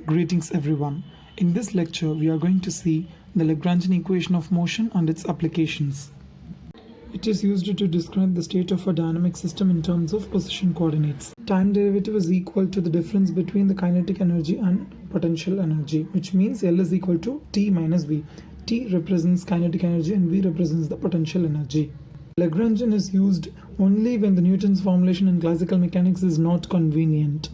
Greetings everyone. In this lecture, we are going to see the Lagrangian equation of motion and its applications. It is used to describe the state of a dynamic system in terms of position coordinates. Time derivative is equal to the difference between the kinetic energy and potential energy, which means L is equal to T minus V. T represents kinetic energy and V represents the potential energy. Lagrangian is used only when the Newton's formulation in classical mechanics is not convenient.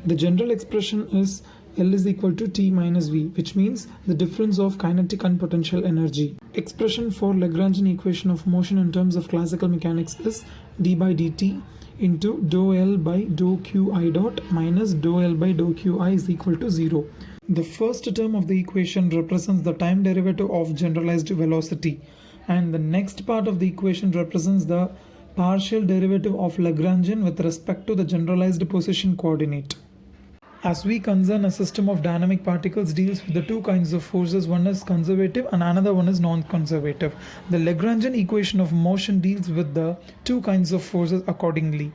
The general expression is L is equal to T minus V, which means the difference of kinetic and potential energy. Expression for Lagrangian equation of motion in terms of classical mechanics is d by dt into dou L by dou Qi dot minus dou L by dou Qi is equal to 0. The first term of the equation represents the time derivative of generalized velocity, and the next part of the equation represents the partial derivative of Lagrangian with respect to the generalized position coordinate. As we concern, a system of dynamic particles deals with the two kinds of forces. One is conservative and another one is non-conservative. The Lagrangian equation of motion deals with the two kinds of forces accordingly.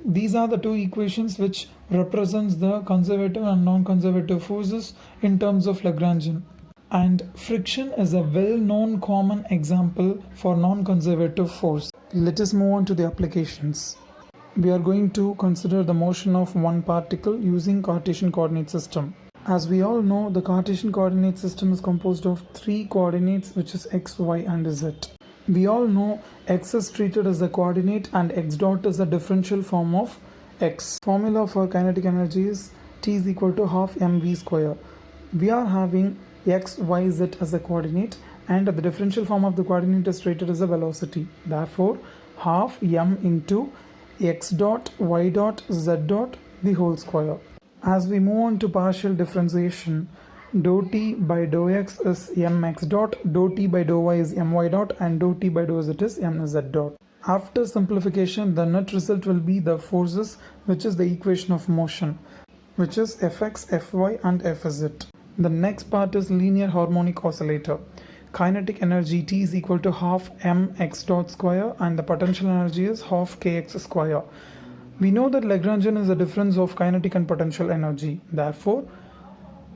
These are the two equations which represents the conservative and non-conservative forces in terms of Lagrangian. And friction is a well-known common example for non-conservative force. Let us move on to the applications. We are going to consider the motion of one particle using Cartesian coordinate system. As we all know, the Cartesian coordinate system is composed of three coordinates, which is x, y and z. We all know x is treated as a coordinate and x dot is a differential form of x. Formula for kinetic energy is T is equal to half mv square. We are having x, y, z as a coordinate, and the differential form of the coordinate is treated as a velocity. Therefore, half m into x dot y dot z dot the whole square. As we move on to partial differentiation, dou t by dou x is mx dot, dou t by dou y is my dot, and dou t by dou z is mz dot. After simplification, the net result will be the forces, which is the equation of motion, which is fx, fy and fz. The next part is linear harmonic oscillator. Kinetic energy T is equal to half mx dot square and the potential energy is half kx square. We know that Lagrangian is the difference of kinetic and potential energy. Therefore,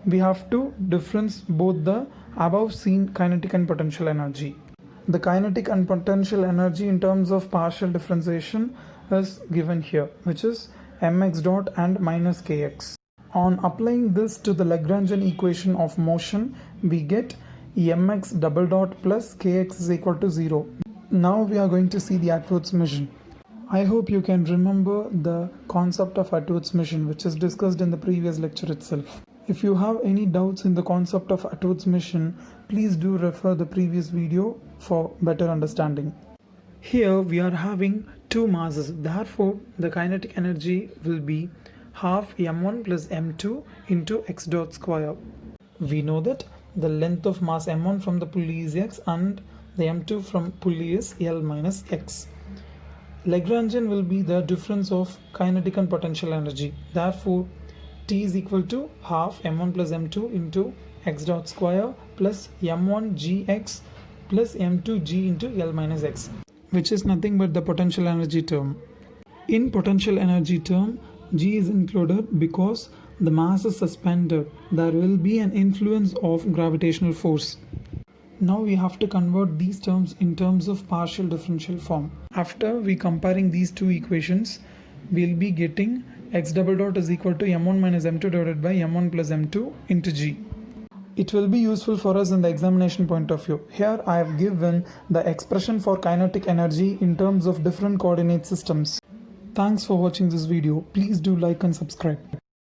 we have to difference both the above seen kinetic and potential energy. The kinetic and potential energy in terms of partial differentiation is given here, which is mx dot and minus kx. On applying this to the Lagrangian equation of motion, we get mx double dot plus kx is equal to 0. Now we are going to see the Atwood's mission. I hope you can remember the concept of Atwood's mission, which is discussed in the previous lecture itself. If you have any doubts in the concept of Atwood's mission, please do refer the previous video for better understanding. Here we are having two masses, therefore the kinetic energy will be half m1 plus m2 into x dot square. We know that the length of mass m1 from the pulley is x and the m2 from pulley is L minus x. Lagrangian will be the difference of kinetic and potential energy. Therefore, T is equal to half m1 plus m2 into x dot square plus m1 gx plus m2 g into L minus x, which is nothing but the potential energy term. In potential energy term, g is included because the mass is suspended. There will be an influence of gravitational force. Now we have to convert these terms in terms of partial differential form. After we comparing these two equations, we'll be getting x double dot is equal to m1 minus m2 divided by m1 plus m2 into g. It will be useful for us in the examination point of view. Here I have given the expression for kinetic energy in terms of different coordinate systems. Thanks for watching this video. Please do like and subscribe.